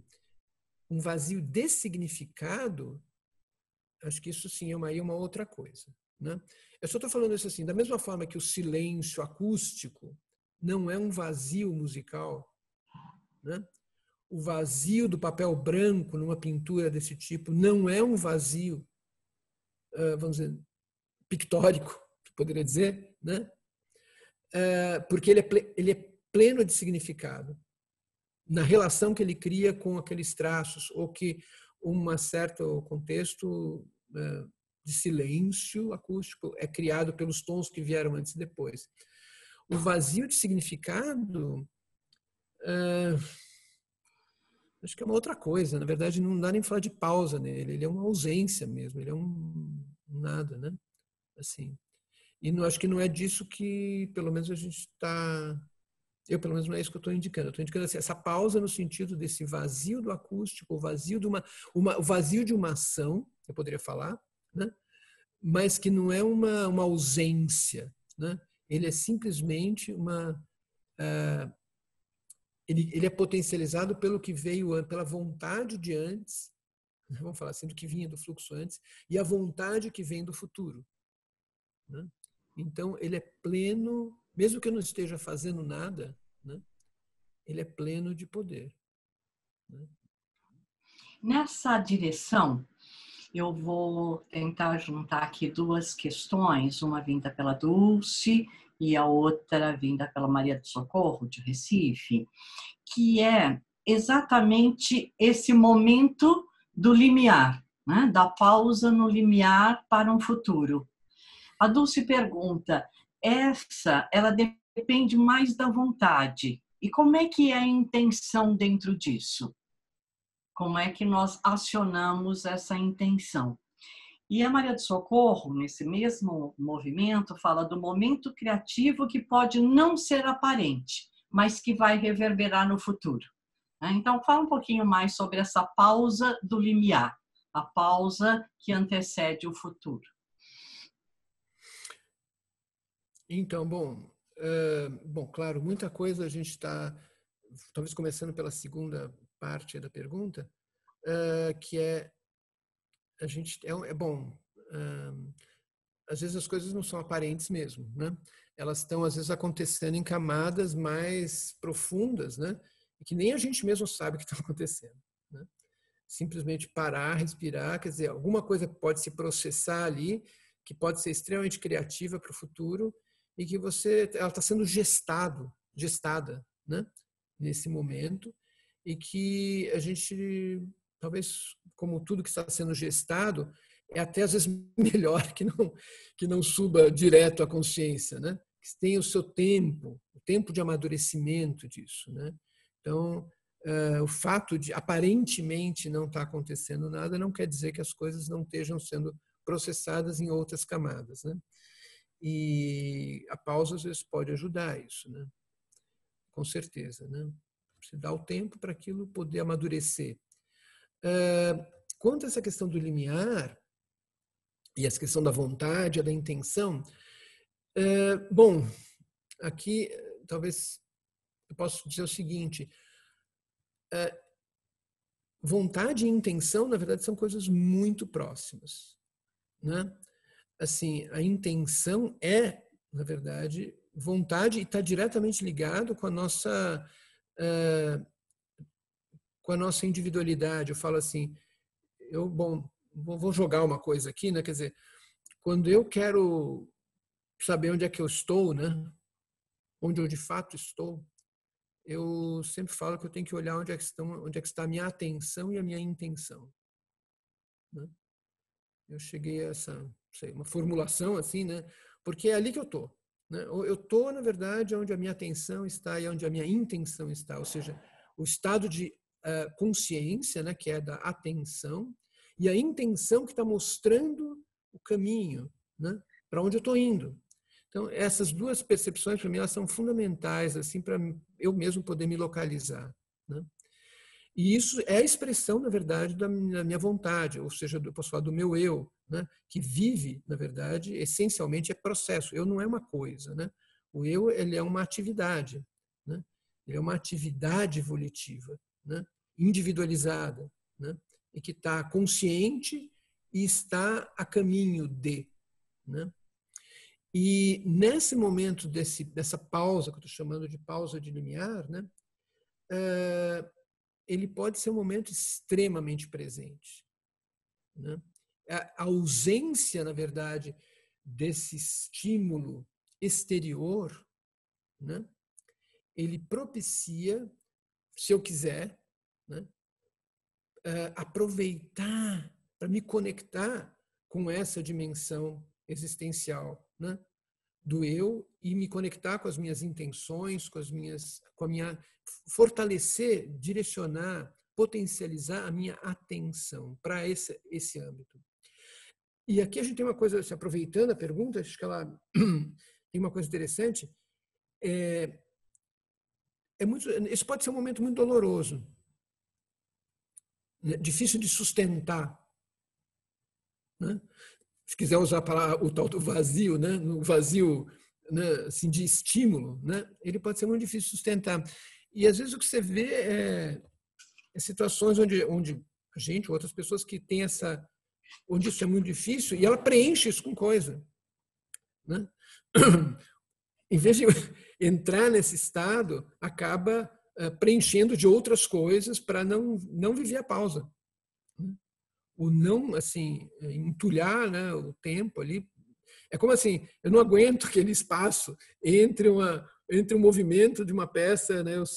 B: um vazio de significado, acho que isso sim é uma outra coisa, né? Eu só estou falando isso assim, da mesma forma que o silêncio acústico não é um vazio musical, né? O vazio do papel branco numa pintura desse tipo não é um vazio, vamos dizer, pictórico, poderia dizer, né? Porque ele é pleno de significado na relação que ele cria com aqueles traços, ou que um certo contexto de silêncio acústico é criado pelos tons que vieram antes e depois. O vazio de significado, acho que é uma outra coisa. Na verdade, não dá nem para falar de pausa nele. Ele é uma ausência mesmo. Ele é um nada, né? Assim. E acho que não é disso que, pelo menos, a gente está... Eu, pelo menos, não é isso que eu estou indicando. Eu estou indicando assim, essa pausa no sentido desse vazio do acústico, o vazio de o vazio de uma ação, eu poderia falar, né? Mas que não é uma ausência, né? Ele é simplesmente ele é potencializado pelo que veio, pela vontade de antes, vamos falar assim, do que vinha do fluxo antes, e a vontade que vem do futuro, né? Então, ele é pleno, mesmo que eu não esteja fazendo nada, né? Ele é pleno de poder, né?
C: Nessa direção, eu vou tentar juntar aqui duas questões, uma vinda pela Dulce e a outra vinda pela Maria do Socorro, de Recife, que é exatamente esse momento do limiar, né? Da pausa no limiar para um futuro. A Dulce pergunta, ela depende mais da vontade. E como é que é a intenção dentro disso? Como é que nós acionamos essa intenção? E a Maria do Socorro, nesse mesmo movimento, fala do momento criativo que pode não ser aparente, mas que vai reverberar no futuro. Então, fala um pouquinho mais sobre essa pausa do limiar, a pausa que antecede o futuro.
B: Então, bom, claro, muita coisa a gente está, talvez começando pela segunda parte da pergunta, que a gente bom, às vezes as coisas não são aparentes mesmo, né? Elas estão às vezes acontecendo em camadas mais profundas, né? E que nem a gente mesmo sabe que estão acontecendo, né? Simplesmente parar, respirar, quer dizer, alguma coisa pode se processar ali, que pode ser extremamente criativa para o futuro e que ela está sendo gestada, né? Nesse momento, e que a gente, talvez, como tudo que está sendo gestado, é até às vezes melhor que não suba direto à consciência, né? Que tenha o seu tempo, o tempo de amadurecimento disso, né? Então, o fato de aparentemente não estar acontecendo nada não quer dizer que as coisas não estejam sendo processadas em outras camadas, né? E a pausa às vezes pode ajudar isso, né? Com certeza, né? Você dá o tempo para aquilo poder amadurecer. Quanto a essa questão do limiar e essa questão da vontade, da intenção, Bom, aqui talvez eu possa dizer o seguinte: vontade e intenção, na verdade, são coisas muito próximas, né? Assim, a intenção é, na verdade, vontade e está diretamente ligado com a nossa individualidade. Eu falo assim, vou jogar uma coisa aqui, né? Quer dizer, quando eu quero saber onde é que eu estou, né? Onde eu de fato estou, eu sempre falo que eu tenho que olhar onde é que está a minha atenção e a minha intenção, né? Eu cheguei a uma formulação assim, né? Porque é ali que eu estou, né? Eu estou, na verdade, onde a minha atenção está e onde a minha intenção está, ou seja, o estado de consciência, né? Que é da atenção, e a intenção que está mostrando o caminho, né? Para onde eu estou indo. Então, essas duas percepções, para mim, elas são fundamentais assim, para eu mesmo poder me localizar, né? E isso é a expressão, na verdade, da minha vontade, ou seja, eu posso falar do meu eu, né? Que vive, na verdade, essencialmente é processo. Eu não é uma coisa, né? O eu, ele é uma atividade, né? Ele é uma atividade volitiva, né? Individualizada, né? E que está consciente e está a caminho de, né? E nesse momento dessa pausa, que eu estou chamando de pausa de limiar, né? Ele pode ser um momento extremamente presente, né? A ausência, na verdade, desse estímulo exterior, né? Ele propicia, se eu quiser, né? Aproveitar para me conectar com essa dimensão existencial, né? Do eu e me conectar com as minhas intenções, com a minha fortalecer, direcionar, potencializar a minha atenção para esse âmbito. E aqui a gente tem uma coisa, se aproveitando a pergunta, acho que ela tem uma coisa interessante. Esse pode ser um momento muito doloroso, né? Difícil de sustentar, né? Se quiser usar o tal do vazio, né? No vazio, né? Assim, de estímulo, né? Ele pode ser muito difícil de sustentar. E às vezes o que você vê é situações onde a gente, outras pessoas que têm onde isso é muito difícil, e ela preenche isso com coisa, né? Em vez de entrar nesse estado, acaba preenchendo de outras coisas para não viver a pausa, né? O não, assim, entulhar, né, o tempo ali. É como assim, eu não aguento aquele espaço entre um movimento de uma peça, né, o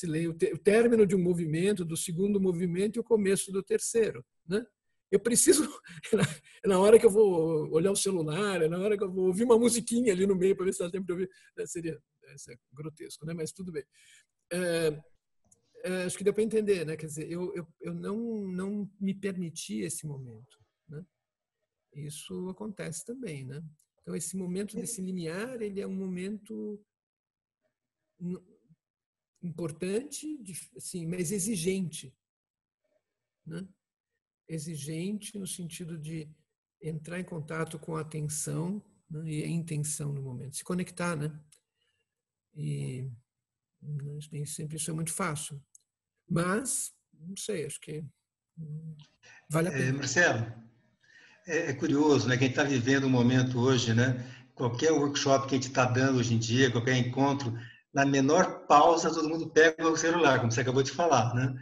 B: término de um movimento, do segundo movimento e o começo do terceiro, né? Eu preciso, é na hora que eu vou olhar o celular, é na hora que eu vou ouvir uma musiquinha ali no meio para ver se dá tempo de ouvir. Seria grotesco, né? Mas tudo bem. Acho que deu para entender, né? Quer dizer, eu não me permiti esse momento, né? Isso acontece também, né? Então, esse momento desse limiar, ele é um momento importante, assim, mas exigente, né? Exigente no sentido de entrar em contato com a atenção, né? E a intenção no momento, se conectar, né? E nem sempre isso é muito fácil, mas não sei, acho que vale a pena.
A: Marcelo, é curioso, né? Que a gente está vivendo um momento hoje, né? Qualquer workshop que a gente está dando hoje em dia, qualquer encontro, na menor pausa todo mundo pega o celular, como você acabou de falar, né?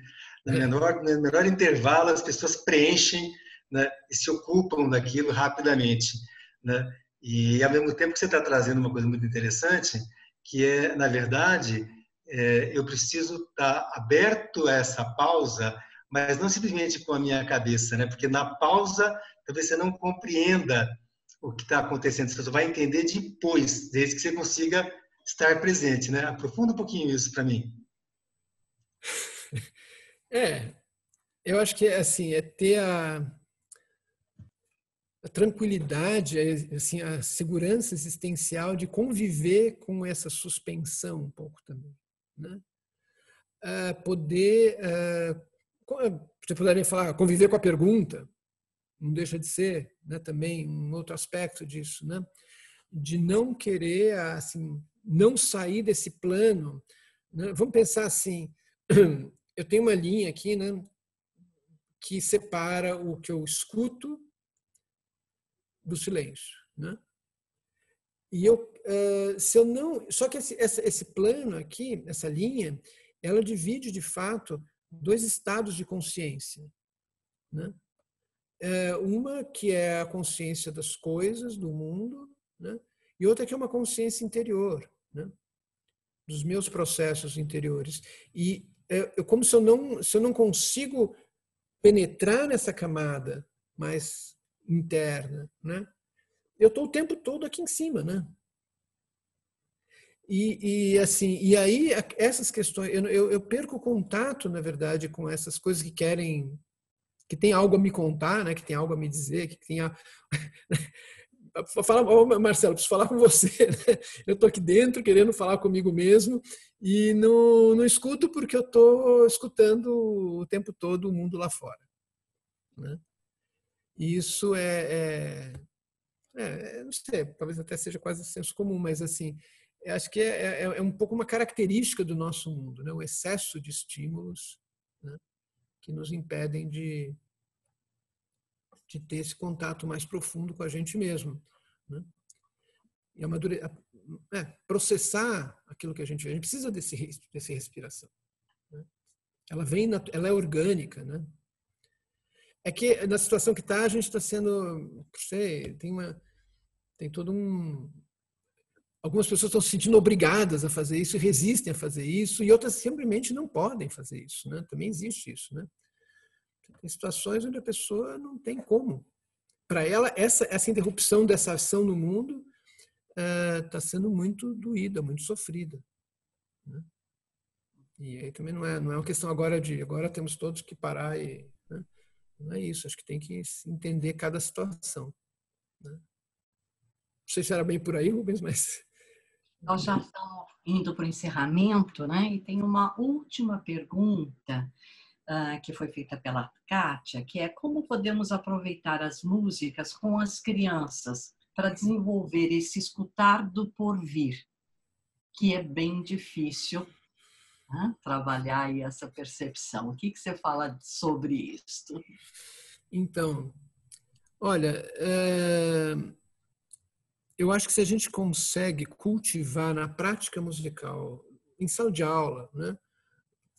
A: No menor intervalo as pessoas preenchem, né? E se ocupam daquilo rapidamente, né? E ao mesmo tempo que você está trazendo uma coisa muito interessante, que é, na verdade, eu preciso estar aberto a essa pausa, mas não simplesmente com a minha cabeça, né? Porque na pausa talvez você não compreenda o que está acontecendo, você só vai entender depois, desde que você consiga estar presente, né? Aprofunda um pouquinho isso para mim.
B: Eu acho que assim, é ter a tranquilidade, assim, a segurança existencial de conviver com essa suspensão um pouco também, né? Poder, você poderia falar, conviver com a pergunta, não deixa de ser, né, também um outro aspecto disso, né? de não querer, assim, não sair desse plano, né? Vamos pensar assim, eu tenho uma linha aqui, né, que separa o que eu escuto do silêncio, né? E se eu não, só que esse plano aqui, essa linha, ela divide de fato dois estados de consciência, né? Uma que é a consciência das coisas, do mundo, né? E outra que é uma consciência interior, né? Dos meus processos interiores. E como se eu não consigo penetrar nessa camada mais interna, né? Eu estou o tempo todo aqui em cima, né? Assim, e aí essas questões, eu perco o contato, na verdade, com essas coisas que querem, que tem algo a me contar, né? Que tem algo a me dizer, que tem Marcelo, preciso falar com você, né? Eu estou aqui dentro querendo falar comigo mesmo e não escuto porque eu estou escutando o tempo todo o mundo lá fora, né? E isso não sei, talvez até seja quase senso comum, mas assim, acho que é um pouco uma característica do nosso mundo, né? O excesso de estímulos, né? Que nos impedem de ter esse contato mais profundo com a gente mesmo, né? E processar aquilo que a gente vê. A gente precisa desse respiração, né? Ela é orgânica, né? É que na situação que está, a gente está sendo, não sei, tem todo um... Algumas pessoas estão se sentindo obrigadas a fazer isso, resistem a fazer isso, e outras simplesmente não podem fazer isso, né? Também existe isso, né? Tem situações onde a pessoa não tem como. Para ela, essa interrupção dessa ação no mundo está sendo muito doída, muito sofrida, né? E aí também não é uma questão agora temos todos que parar e... Né? Não é isso, acho que tem que entender cada situação, né? Não sei se era bem por aí, Rubens, mas...
C: Nós já estamos indo para o encerramento, né? E tem uma última pergunta que foi feita pela Kátia, que é como podemos aproveitar as músicas com as crianças para desenvolver esse escutar do porvir, que é bem difícil, né? Trabalhar aí essa percepção. O que você fala sobre isso?
B: Então, olha, eu acho que se a gente consegue cultivar na prática musical, em sala de aula, né?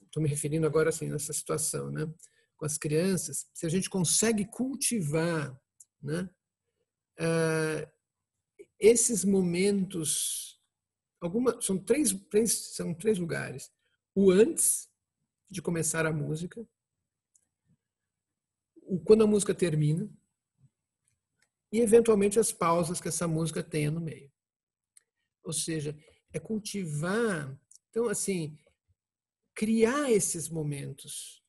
B: Estou me referindo agora assim nessa situação, né? Com as crianças, se a gente consegue cultivar, né? Esses momentos, são três lugares: o antes de começar a música, o quando a música termina e eventualmente as pausas que essa música tenha no meio. Ou seja, é cultivar, então assim, criar esses momentos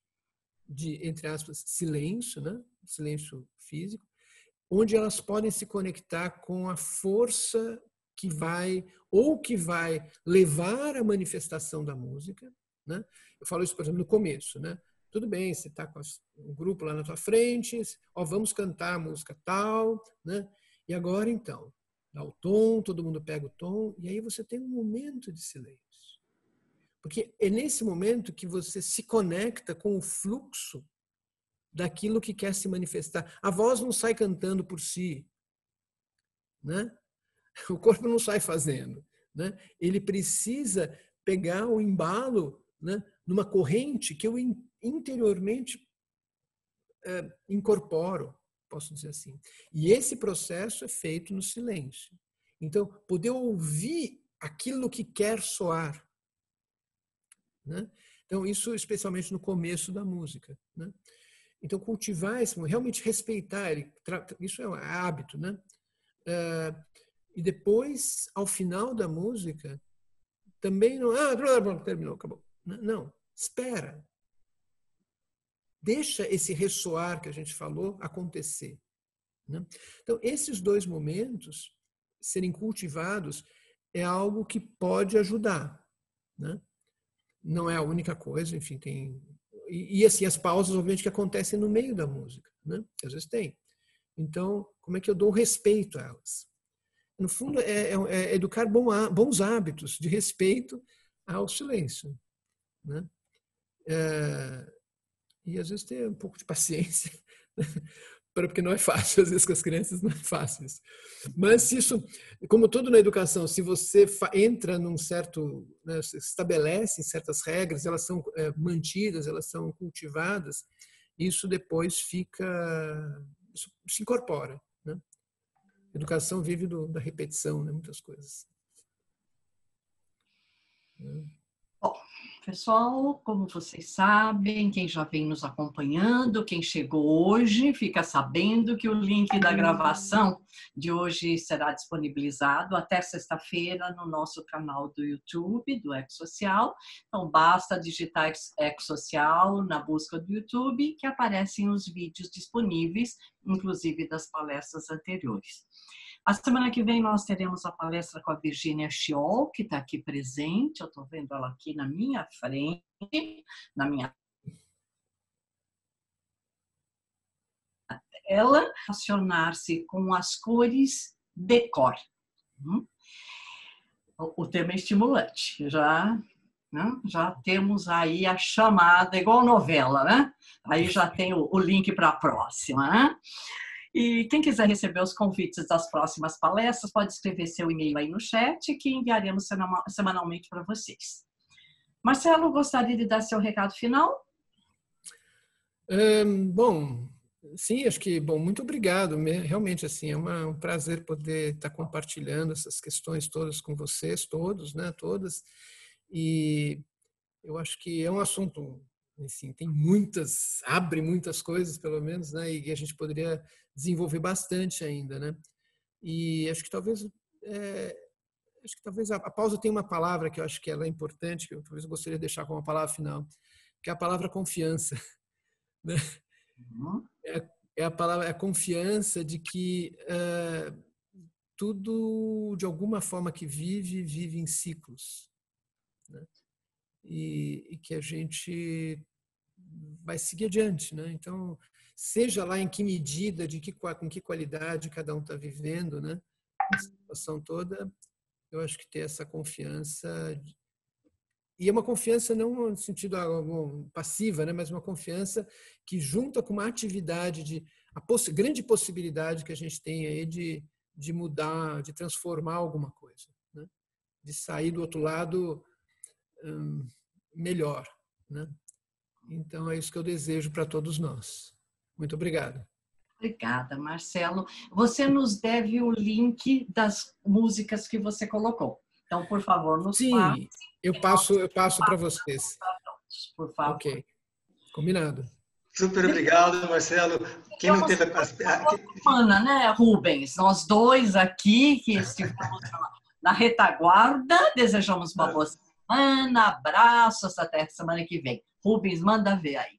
B: de, entre aspas, silêncio, né? Silêncio físico, onde elas podem se conectar com a força que vai levar à manifestação da música, né? Eu falo isso, por exemplo, no começo, né? Tudo bem, você está com um grupo lá na tua frente, vamos cantar a música tal, né? E agora então, dá o tom, todo mundo pega o tom, e aí você tem um momento de silêncio. Porque é nesse momento que você se conecta com o fluxo daquilo que quer se manifestar. A voz não sai cantando por si, né? O corpo não sai fazendo, né? Ele precisa pegar o embalo, né, numa corrente que eu interiormente incorporo, posso dizer assim. E esse processo é feito no silêncio. Então, poder ouvir aquilo que quer soar, né? Então, isso especialmente no começo da música, né? Então, cultivar esse, realmente respeitar, isso é um hábito, né? E depois, ao final da música, também não... terminou, acabou. Não, espera. Deixa esse ressoar que a gente falou acontecer, né? Então, esses dois momentos serem cultivados é algo que pode ajudar, né? Não é a única coisa, enfim, tem... E assim, as pausas, obviamente, que acontecem no meio da música, né? Às vezes tem. Então, como é que eu dou respeito a elas? no fundo, é educar bons hábitos de respeito ao silêncio, né? E às vezes ter um pouco de paciência, porque não é fácil, às vezes com as crianças não é fácil isso. Mas isso, como tudo na educação, se você entra num certo, né, se estabelece certas regras, elas são mantidas, elas são cultivadas, isso depois isso se incorpora, né? A educação vive da repetição, né, muitas coisas.
C: Bom, pessoal, como vocês sabem, quem já vem nos acompanhando, quem chegou hoje, fica sabendo que o link da gravação de hoje será disponibilizado até sexta-feira no nosso canal do YouTube, do EcoSocial. Então, basta digitar EcoSocial na busca do YouTube, que aparecem os vídeos disponíveis, inclusive das palestras anteriores. A semana que vem nós teremos a palestra com a Virginia Schiol, que está aqui presente. Eu estou vendo ela aqui na minha frente, na minha tela. Relacionar-se com as cores de cor. O tema é estimulante. Já temos aí a chamada, igual novela, né? Aí já tem o link para a próxima, né? E quem quiser receber os convites das próximas palestras, pode escrever seu e-mail aí no chat, que enviaremos semanalmente para vocês. Marcelo, gostaria de dar seu recado final?
B: Bom, sim, acho que, muito obrigado. Realmente, assim, é um prazer poder estar compartilhando essas questões todas com vocês, todos, né, todas. E eu acho que é um assunto, assim, abre muitas coisas, pelo menos, né, e a gente poderia desenvolver bastante ainda, né? E acho que talvez a pausa tem uma palavra que eu acho que ela é importante, que eu talvez gostaria de deixar como uma palavra final, que é a palavra confiança, né? É a confiança de que tudo, de alguma forma que vive em ciclos, né? E que a gente vai seguir adiante, né? Então, seja lá em que medida, com que qualidade cada um está vivendo, né? A situação toda, eu acho que ter essa confiança, e é uma confiança não no sentido passiva, né? Mas uma confiança que junta com uma atividade grande possibilidade que a gente tem aí de mudar, de transformar alguma coisa, né? De sair do outro lado melhor, né? Então, é isso que eu desejo para todos nós. Muito obrigado.
C: Obrigada, Marcelo. Você nos deve o link das músicas que você colocou. Então, por favor, nos passe.
B: Sim, eu passo para vocês.
C: Por favor.
B: Ok, combinado.
A: Super obrigado, Marcelo. Quem não teve
C: a semana, né, Rubens? Nós dois aqui que estivemos na retaguarda, desejamos uma boa semana, abraços, até semana que vem. Rubens, manda ver aí.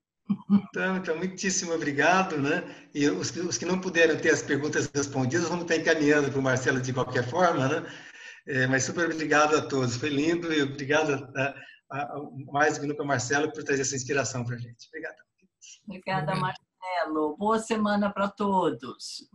A: Então, muitíssimo obrigado, né? E os que não puderam ter as perguntas respondidas, vamos estar encaminhando para o Marcelo de qualquer forma, né? Mas super obrigado a todos. Foi lindo e obrigado mais do que nunca, Marcelo, por trazer essa inspiração para a gente. Obrigado.
C: Obrigada, Marcelo. Boa semana para todos.